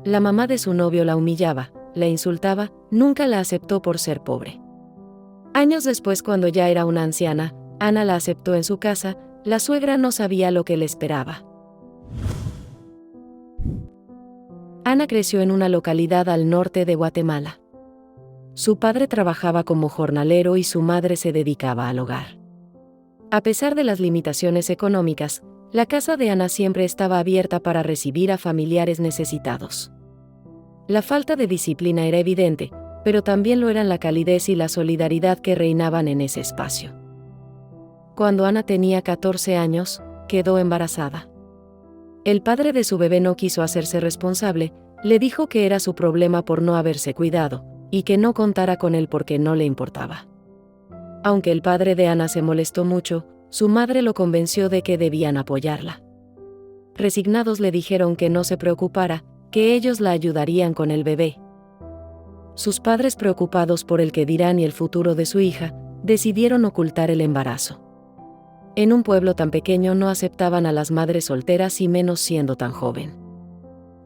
La mamá de su novio la humillaba, la insultaba, nunca la aceptó por ser pobre. Años después, cuando ya era una anciana, Ana la aceptó en su casa. La suegra no sabía lo que le esperaba. Ana creció en una localidad al norte de Guatemala. Su padre trabajaba como jornalero y su madre se dedicaba al hogar. A pesar de las limitaciones económicas, la casa de Ana siempre estaba abierta para recibir a familiares necesitados. La falta de disciplina era evidente, pero también lo eran la calidez y la solidaridad que reinaban en ese espacio. Cuando Ana tenía 14 años, quedó embarazada. El padre de su bebé no quiso hacerse responsable, le dijo que era su problema por no haberse cuidado, y que no contara con él porque no le importaba. Aunque el padre de Ana se molestó mucho, su madre lo convenció de que debían apoyarla. Resignados le dijeron que no se preocupara, que ellos la ayudarían con el bebé. Sus padres, preocupados por el que dirán y el futuro de su hija, decidieron ocultar el embarazo. En un pueblo tan pequeño no aceptaban a las madres solteras y menos siendo tan joven.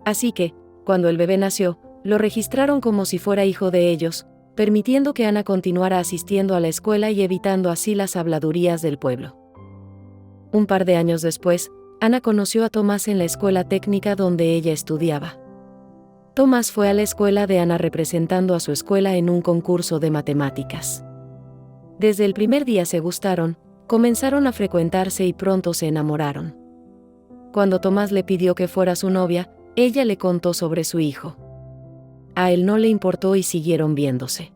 Así que, cuando el bebé nació, lo registraron como si fuera hijo de ellos, permitiendo que Ana continuara asistiendo a la escuela y evitando así las habladurías del pueblo. Un par de años después, Ana conoció a Tomás en la escuela técnica donde ella estudiaba. Tomás fue a la escuela de Ana representando a su escuela en un concurso de matemáticas. Desde el primer día se gustaron, comenzaron a frecuentarse y pronto se enamoraron. Cuando Tomás le pidió que fuera su novia, ella le contó sobre su hijo. A él no le importó y siguieron viéndose.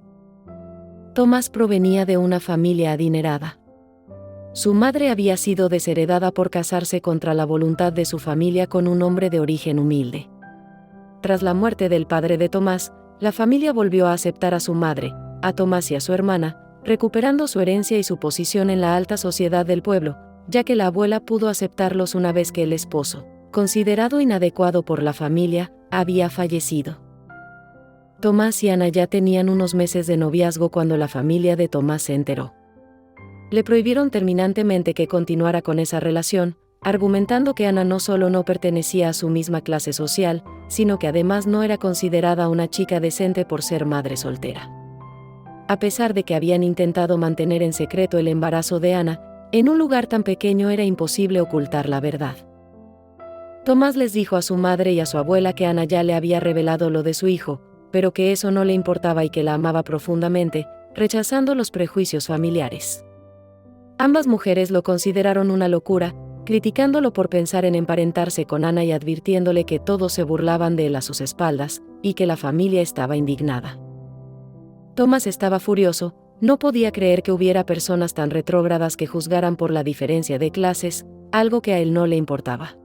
Tomás provenía de una familia adinerada. Su madre había sido desheredada por casarse contra la voluntad de su familia con un hombre de origen humilde. Tras la muerte del padre de Tomás, la familia volvió a aceptar a su madre, a Tomás y a su hermana, recuperando su herencia y su posición en la alta sociedad del pueblo, ya que la abuela pudo aceptarlos una vez que el esposo, considerado inadecuado por la familia, había fallecido. Tomás y Ana ya tenían unos meses de noviazgo cuando la familia de Tomás se enteró. Le prohibieron terminantemente que continuara con esa relación, argumentando que Ana no solo no pertenecía a su misma clase social, sino que además no era considerada una chica decente por ser madre soltera. A pesar de que habían intentado mantener en secreto el embarazo de Ana, en un lugar tan pequeño era imposible ocultar la verdad. Tomás les dijo a su madre y a su abuela que Ana ya le había revelado lo de su hijo, pero que eso no le importaba y que la amaba profundamente, rechazando los prejuicios familiares. Ambas mujeres lo consideraron una locura, criticándolo por pensar en emparentarse con Ana y advirtiéndole que todos se burlaban de él a sus espaldas, y que la familia estaba indignada. Tomás estaba furioso, no podía creer que hubiera personas tan retrógradas que juzgaran por la diferencia de clases, algo que a él no le importaba.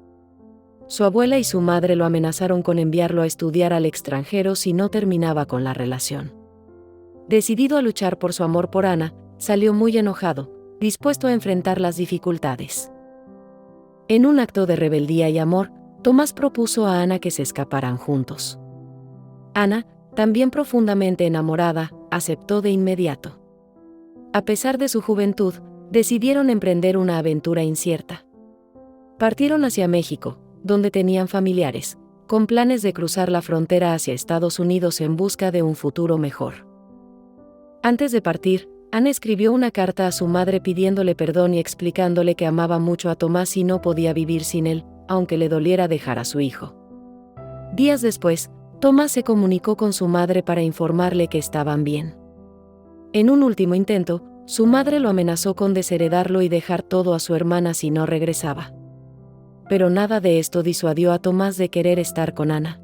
Su abuela y su madre lo amenazaron con enviarlo a estudiar al extranjero si no terminaba con la relación. Decidido a luchar por su amor por Ana, salió muy enojado, dispuesto a enfrentar las dificultades. En un acto de rebeldía y amor, Tomás propuso a Ana que se escaparan juntos. Ana, también profundamente enamorada, aceptó de inmediato. A pesar de su juventud, decidieron emprender una aventura incierta. Partieron hacia México, donde tenían familiares, con planes de cruzar la frontera hacia Estados Unidos en busca de un futuro mejor. Antes de partir, Ana escribió una carta a su madre pidiéndole perdón y explicándole que amaba mucho a Tomás y no podía vivir sin él, aunque le doliera dejar a su hijo. Días después, Tomás se comunicó con su madre para informarle que estaban bien. En un último intento, su madre lo amenazó con desheredarlo y dejar todo a su hermana si no regresaba. Pero nada de esto disuadió a Tomás de querer estar con Ana.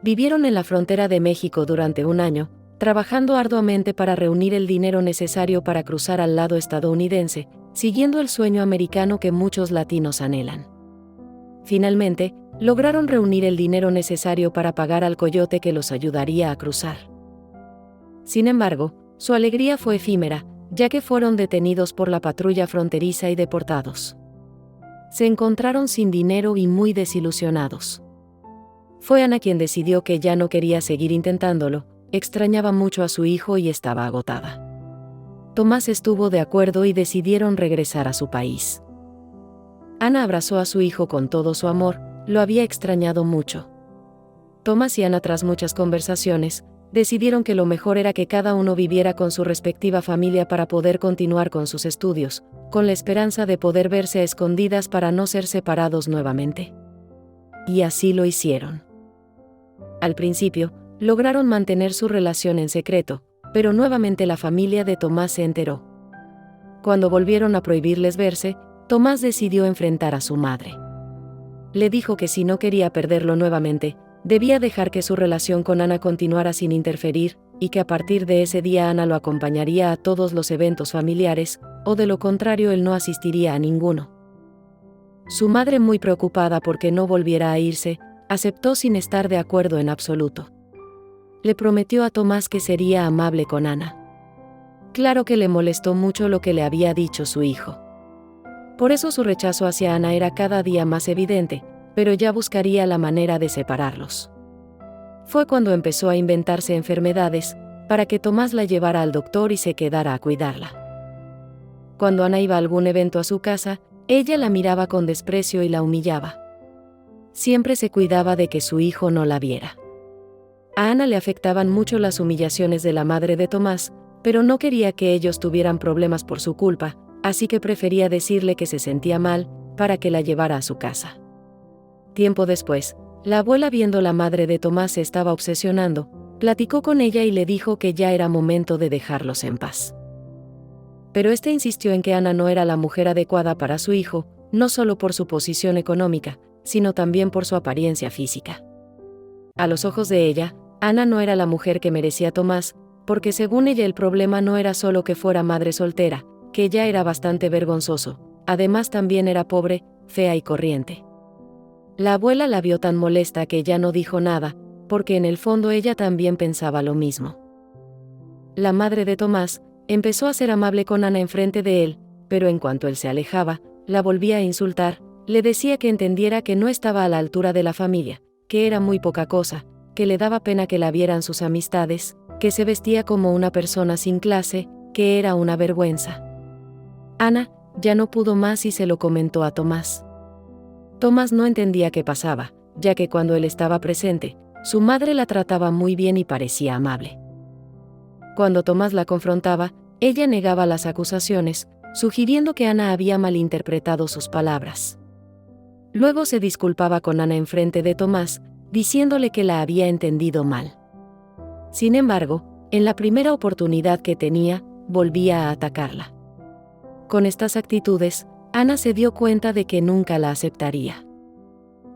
Vivieron en la frontera de México durante un año, trabajando arduamente para reunir el dinero necesario para cruzar al lado estadounidense, siguiendo el sueño americano que muchos latinos anhelan. Finalmente, lograron reunir el dinero necesario para pagar al coyote que los ayudaría a cruzar. Sin embargo, su alegría fue efímera, ya que fueron detenidos por la patrulla fronteriza y deportados. Se encontraron sin dinero y muy desilusionados. Fue Ana quien decidió que ya no quería seguir intentándolo, extrañaba mucho a su hijo y estaba agotada. Tomás estuvo de acuerdo y decidieron regresar a su país. Ana abrazó a su hijo con todo su amor, lo había extrañado mucho. Tomás y Ana, tras muchas conversaciones, decidieron que lo mejor era que cada uno viviera con su respectiva familia para poder continuar con sus estudios, con la esperanza de poder verse a escondidas para no ser separados nuevamente. Y así lo hicieron. Al principio, lograron mantener su relación en secreto, pero nuevamente la familia de Tomás se enteró. Cuando volvieron a prohibirles verse, Tomás decidió enfrentar a su madre. Le dijo que si no quería perderlo nuevamente, debía dejar que su relación con Ana continuara sin interferir, y que a partir de ese día Ana lo acompañaría a todos los eventos familiares, o de lo contrario él no asistiría a ninguno. Su madre, muy preocupada porque no volviera a irse, aceptó sin estar de acuerdo en absoluto. Le prometió a Tomás que sería amable con Ana. Claro que le molestó mucho lo que le había dicho su hijo. Por eso su rechazo hacia Ana era cada día más evidente, pero ya buscaría la manera de separarlos. Fue cuando empezó a inventarse enfermedades, para que Tomás la llevara al doctor y se quedara a cuidarla. Cuando Ana iba a algún evento a su casa, ella la miraba con desprecio y la humillaba. Siempre se cuidaba de que su hijo no la viera. A Ana le afectaban mucho las humillaciones de la madre de Tomás, pero no quería que ellos tuvieran problemas por su culpa, así que prefería decirle que se sentía mal, para que la llevara a su casa. Tiempo después, la abuela, viendo la madre de Tomás se estaba obsesionando, platicó con ella y le dijo que ya era momento de dejarlos en paz. Pero este insistió en que Ana no era la mujer adecuada para su hijo, no solo por su posición económica, sino también por su apariencia física. A los ojos de ella, Ana no era la mujer que merecía Tomás, porque según ella el problema no era solo que fuera madre soltera, que ya era bastante vergonzoso, además también era pobre, fea y corriente. La abuela la vio tan molesta que ya no dijo nada, porque en el fondo ella también pensaba lo mismo. La madre de Tomás empezó a ser amable con Ana enfrente de él, pero en cuanto él se alejaba, la volvía a insultar, le decía que entendiera que no estaba a la altura de la familia, que era muy poca cosa, que le daba pena que la vieran sus amistades, que se vestía como una persona sin clase, que era una vergüenza. Ana ya no pudo más y se lo comentó a Tomás. Tomás no entendía qué pasaba, ya que cuando él estaba presente, su madre la trataba muy bien y parecía amable. Cuando Tomás la confrontaba, ella negaba las acusaciones, sugiriendo que Ana había malinterpretado sus palabras. Luego se disculpaba con Ana enfrente de Tomás, diciéndole que la había entendido mal. Sin embargo, en la primera oportunidad que tenía, volvía a atacarla. Con estas actitudes, Ana se dio cuenta de que nunca la aceptaría.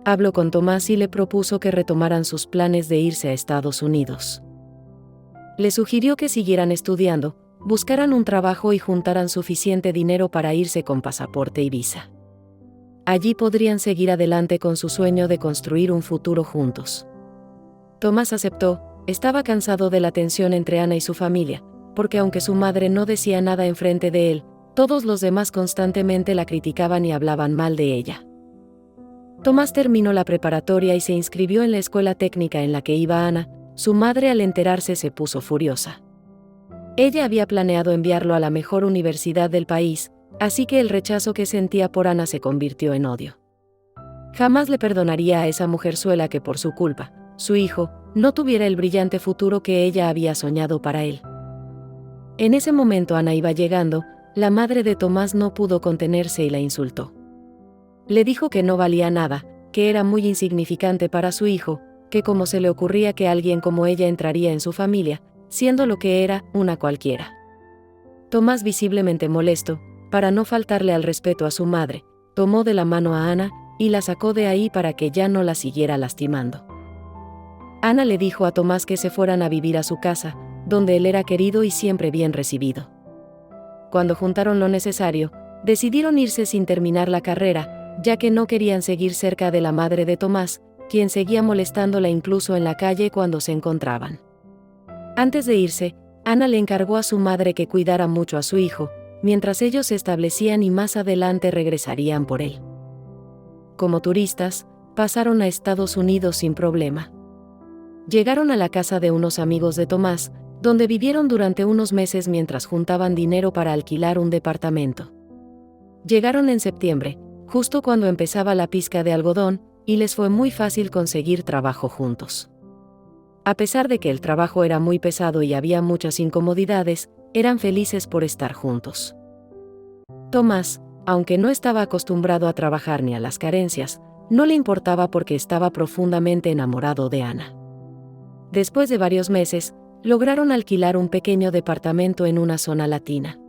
Habló con Tomás y le propuso que retomaran sus planes de irse a Estados Unidos. Le sugirió que siguieran estudiando, buscaran un trabajo y juntaran suficiente dinero para irse con pasaporte y visa. Allí podrían seguir adelante con su sueño de construir un futuro juntos. Tomás aceptó, estaba cansado de la tensión entre Ana y su familia, porque aunque su madre no decía nada enfrente de él, todos los demás constantemente la criticaban y hablaban mal de ella. Tomás terminó la preparatoria y se inscribió en la escuela técnica en la que iba Ana. Su madre, al enterarse, se puso furiosa. Ella había planeado enviarlo a la mejor universidad del país, así que el rechazo que sentía por Ana se convirtió en odio. Jamás le perdonaría a esa mujerzuela que por su culpa, su hijo, no tuviera el brillante futuro que ella había soñado para él. En ese momento Ana iba llegando, la madre de Tomás no pudo contenerse y la insultó. Le dijo que no valía nada, que era muy insignificante para su hijo, que cómo se le ocurría que alguien como ella entraría en su familia, siendo lo que era, una cualquiera. Tomás, visiblemente molesto, para no faltarle al respeto a su madre, tomó de la mano a Ana y la sacó de ahí para que ya no la siguiera lastimando. Ana le dijo a Tomás que se fueran a vivir a su casa, donde él era querido y siempre bien recibido. Cuando juntaron lo necesario, decidieron irse sin terminar la carrera, ya que no querían seguir cerca de la madre de Tomás, quien seguía molestándola incluso en la calle cuando se encontraban. Antes de irse, Ana le encargó a su madre que cuidara mucho a su hijo, mientras ellos se establecían y más adelante regresarían por él. Como turistas, pasaron a Estados Unidos sin problema. Llegaron a la casa de unos amigos de Tomás, donde vivieron durante unos meses mientras juntaban dinero para alquilar un departamento. Llegaron en septiembre, justo cuando empezaba la pizca de algodón, y les fue muy fácil conseguir trabajo juntos. A pesar de que el trabajo era muy pesado y había muchas incomodidades, eran felices por estar juntos. Tomás, aunque no estaba acostumbrado a trabajar ni a las carencias, no le importaba porque estaba profundamente enamorado de Ana. Después de varios meses, lograron alquilar un pequeño departamento en una zona latina.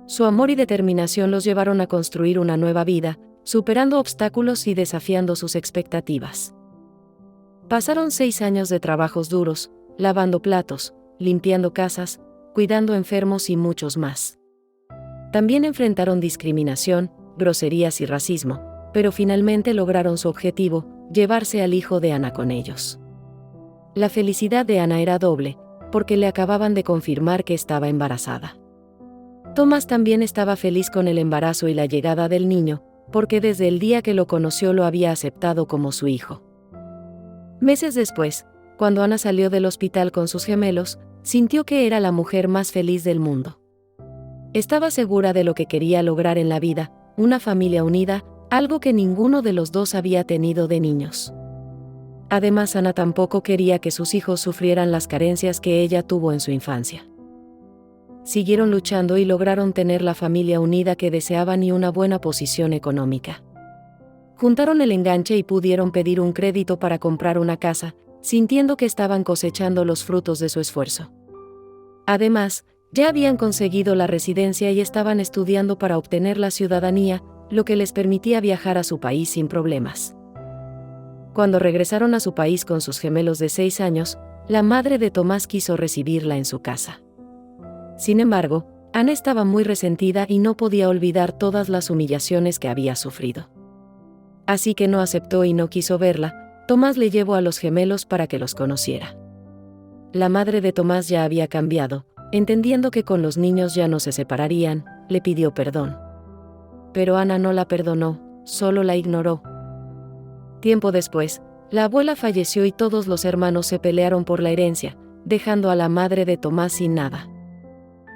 Su amor y determinación los llevaron a construir una nueva vida, superando obstáculos y desafiando sus expectativas. Pasaron 6 años de trabajos duros, lavando platos, limpiando casas, cuidando enfermos y muchos más. También enfrentaron discriminación, groserías y racismo, pero finalmente lograron su objetivo, llevarse al hijo de Ana con ellos. La felicidad de Ana era doble, porque le acababan de confirmar que estaba embarazada. Tomás también estaba feliz con el embarazo y la llegada del niño, porque desde el día que lo conoció lo había aceptado como su hijo. Meses después, cuando Ana salió del hospital con sus gemelos, sintió que era la mujer más feliz del mundo. Estaba segura de lo que quería lograr en la vida, una familia unida, algo que ninguno de los dos había tenido de niños. Además, Ana tampoco quería que sus hijos sufrieran las carencias que ella tuvo en su infancia. Siguieron luchando y lograron tener la familia unida que deseaban y una buena posición económica. Juntaron el enganche y pudieron pedir un crédito para comprar una casa, sintiendo que estaban cosechando los frutos de su esfuerzo. Además, ya habían conseguido la residencia y estaban estudiando para obtener la ciudadanía, lo que les permitía viajar a su país sin problemas. Cuando regresaron a su país con sus gemelos de 6 años, la madre de Tomás quiso recibirla en su casa. Sin embargo, Ana estaba muy resentida y no podía olvidar todas las humillaciones que había sufrido. Así que no aceptó y no quiso verla. Tomás le llevó a los gemelos para que los conociera. La madre de Tomás ya había cambiado, entendiendo que con los niños ya no se separarían, le pidió perdón. Pero Ana no la perdonó, solo la ignoró. Tiempo después, la abuela falleció y todos los hermanos se pelearon por la herencia, dejando a la madre de Tomás sin nada.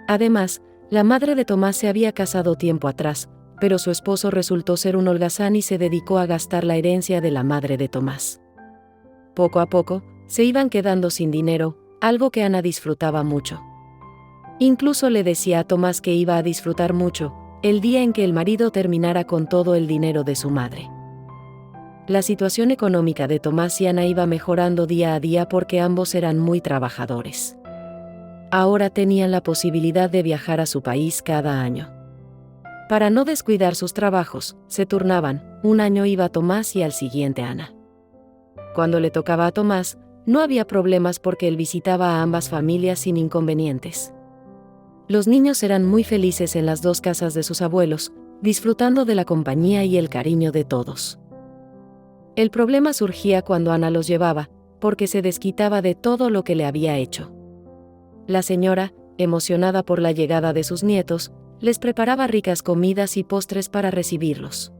Además, la madre de Tomás se había casado tiempo atrás, pero su esposo resultó ser un holgazán y se dedicó a gastar la herencia de la madre de Tomás. Poco a poco, se iban quedando sin dinero, algo que Ana disfrutaba mucho. Incluso le decía a Tomás que iba a disfrutar mucho, el día en que el marido terminara con todo el dinero de su madre. La situación económica de Tomás y Ana iba mejorando día a día porque ambos eran muy trabajadores. Ahora tenían la posibilidad de viajar a su país cada año. Para no descuidar sus trabajos, se turnaban, un año iba Tomás y al siguiente Ana. Cuando le tocaba a Tomás, no había problemas porque él visitaba a ambas familias sin inconvenientes. Los niños eran muy felices en las dos casas de sus abuelos, disfrutando de la compañía y el cariño de todos. El problema surgía cuando Ana los llevaba, porque se desquitaba de todo lo que le había hecho. La señora, emocionada por la llegada de sus nietos, les preparaba ricas comidas y postres para recibirlos.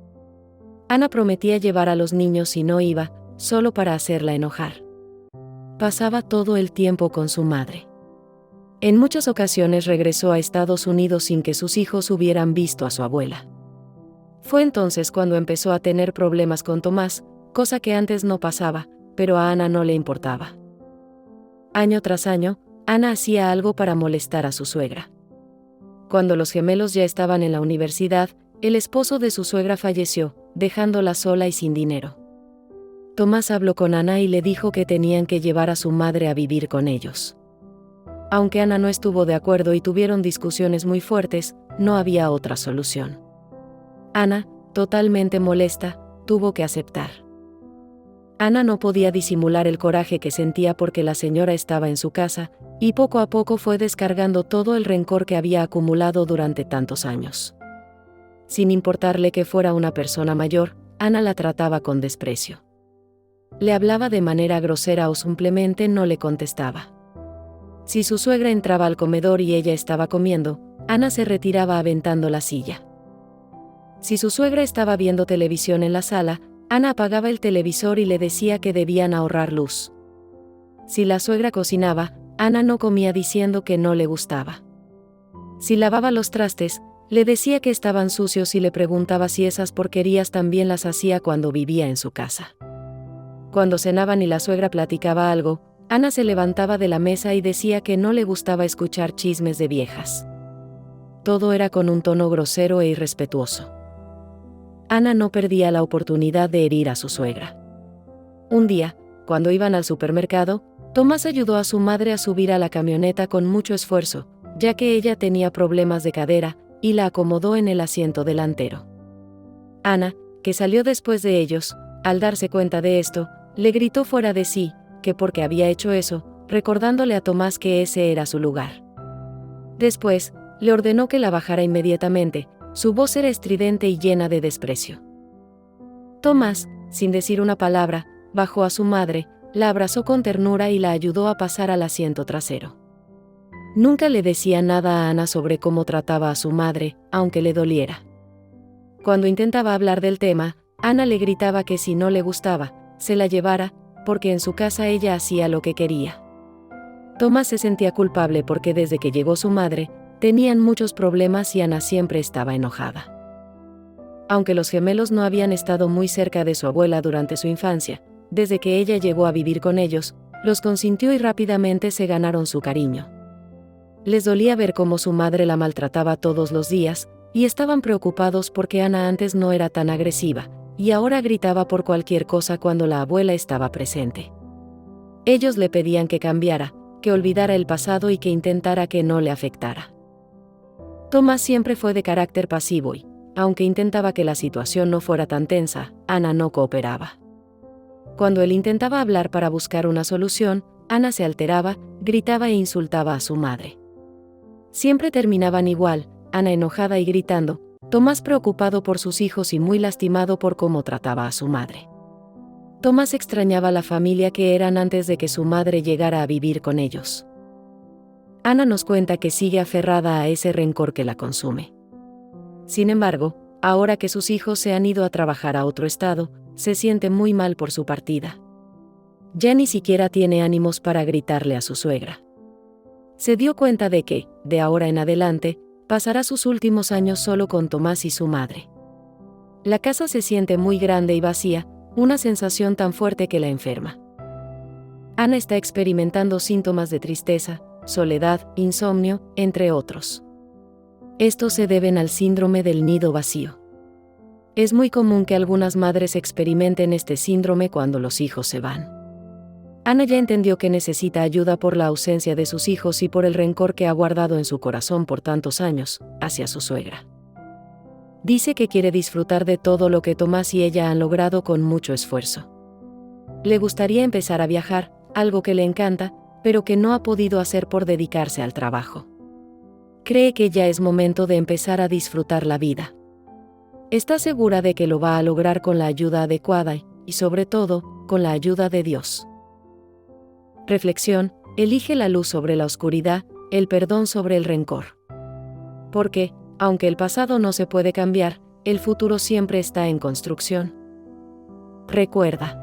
Ana prometía llevar a los niños y no iba, solo para hacerla enojar. Pasaba todo el tiempo con su madre. En muchas ocasiones regresó a Estados Unidos sin que sus hijos hubieran visto a su abuela. Fue entonces cuando empezó a tener problemas con Tomás, cosa que antes no pasaba, pero a Ana no le importaba. Año tras año, Ana hacía algo para molestar a su suegra. Cuando los gemelos ya estaban en la universidad, el esposo de su suegra falleció, dejándola sola y sin dinero. Tomás habló con Ana y le dijo que tenían que llevar a su madre a vivir con ellos. Aunque Ana no estuvo de acuerdo y tuvieron discusiones muy fuertes, no había otra solución. Ana, totalmente molesta, tuvo que aceptar. Ana no podía disimular el coraje que sentía porque la señora estaba en su casa, y poco a poco fue descargando todo el rencor que había acumulado durante tantos años. Sin importarle que fuera una persona mayor, Ana la trataba con desprecio. Le hablaba de manera grosera o simplemente no le contestaba. Si su suegra entraba al comedor y ella estaba comiendo, Ana se retiraba aventando la silla. Si su suegra estaba viendo televisión en la sala, Ana apagaba el televisor y le decía que debían ahorrar luz. Si la suegra cocinaba, Ana no comía diciendo que no le gustaba. Si lavaba los trastes, le decía que estaban sucios y le preguntaba si esas porquerías también las hacía cuando vivía en su casa. Cuando cenaban y la suegra platicaba algo, Ana se levantaba de la mesa y decía que no le gustaba escuchar chismes de viejas. Todo era con un tono grosero e irrespetuoso. Ana no perdía la oportunidad de herir a su suegra. Un día, cuando iban al supermercado, Tomás ayudó a su madre a subir a la camioneta con mucho esfuerzo, ya que ella tenía problemas de cadera, y la acomodó en el asiento delantero. Ana, que salió después de ellos, al darse cuenta de esto, le gritó fuera de sí, que porque había hecho eso, recordándole a Tomás que ese era su lugar. Después, le ordenó que la bajara inmediatamente, su voz era estridente y llena de desprecio. Tomás, sin decir una palabra, bajó a su madre, la abrazó con ternura y la ayudó a pasar al asiento trasero. Nunca le decía nada a Ana sobre cómo trataba a su madre, aunque le doliera. Cuando intentaba hablar del tema, Ana le gritaba que si no le gustaba, se la llevara, porque en su casa ella hacía lo que quería. Tomás se sentía culpable porque desde que llegó su madre, tenían muchos problemas y Ana siempre estaba enojada. Aunque los gemelos no habían estado muy cerca de su abuela durante su infancia, desde que ella llegó a vivir con ellos, los consintió y rápidamente se ganaron su cariño. Les dolía ver cómo su madre la maltrataba todos los días, y estaban preocupados porque Ana antes no era tan agresiva, y ahora gritaba por cualquier cosa cuando la abuela estaba presente. Ellos le pedían que cambiara, que olvidara el pasado y que intentara que no le afectara. Tomás siempre fue de carácter pasivo y, aunque intentaba que la situación no fuera tan tensa, Ana no cooperaba. Cuando él intentaba hablar para buscar una solución, Ana se alteraba, gritaba e insultaba a su madre. Siempre terminaban igual, Ana enojada y gritando, Tomás preocupado por sus hijos y muy lastimado por cómo trataba a su madre. Tomás extrañaba la familia que eran antes de que su madre llegara a vivir con ellos. Ana nos cuenta que sigue aferrada a ese rencor que la consume. Sin embargo, ahora que sus hijos se han ido a trabajar a otro estado, se siente muy mal por su partida. Ya ni siquiera tiene ánimos para gritarle a su suegra. Se dio cuenta de que, de ahora en adelante, pasará sus últimos años solo con Tomás y su madre. La casa se siente muy grande y vacía, una sensación tan fuerte que la enferma. Ana está experimentando síntomas de tristeza, soledad, insomnio, entre otros. Estos se deben al síndrome del nido vacío. Es muy común que algunas madres experimenten este síndrome cuando los hijos se van. Ana ya entendió que necesita ayuda por la ausencia de sus hijos y por el rencor que ha guardado en su corazón por tantos años, hacia su suegra. Dice que quiere disfrutar de todo lo que Tomás y ella han logrado con mucho esfuerzo. Le gustaría empezar a viajar, algo que le encanta, pero que no ha podido hacer por dedicarse al trabajo. Cree que ya es momento de empezar a disfrutar la vida. Está segura de que lo va a lograr con la ayuda adecuada y, sobre todo, con la ayuda de Dios. Reflexión: elige la luz sobre la oscuridad, el perdón sobre el rencor. Porque, aunque el pasado no se puede cambiar, el futuro siempre está en construcción. Recuerda.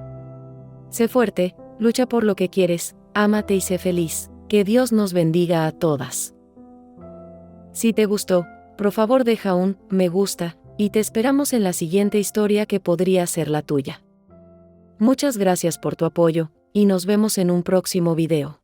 Sé fuerte, lucha por lo que quieres, ámate y sé feliz. Que Dios nos bendiga a todas. Si te gustó, por favor deja un me gusta, y te esperamos en la siguiente historia que podría ser la tuya. Muchas gracias por tu apoyo, y nos vemos en un próximo video.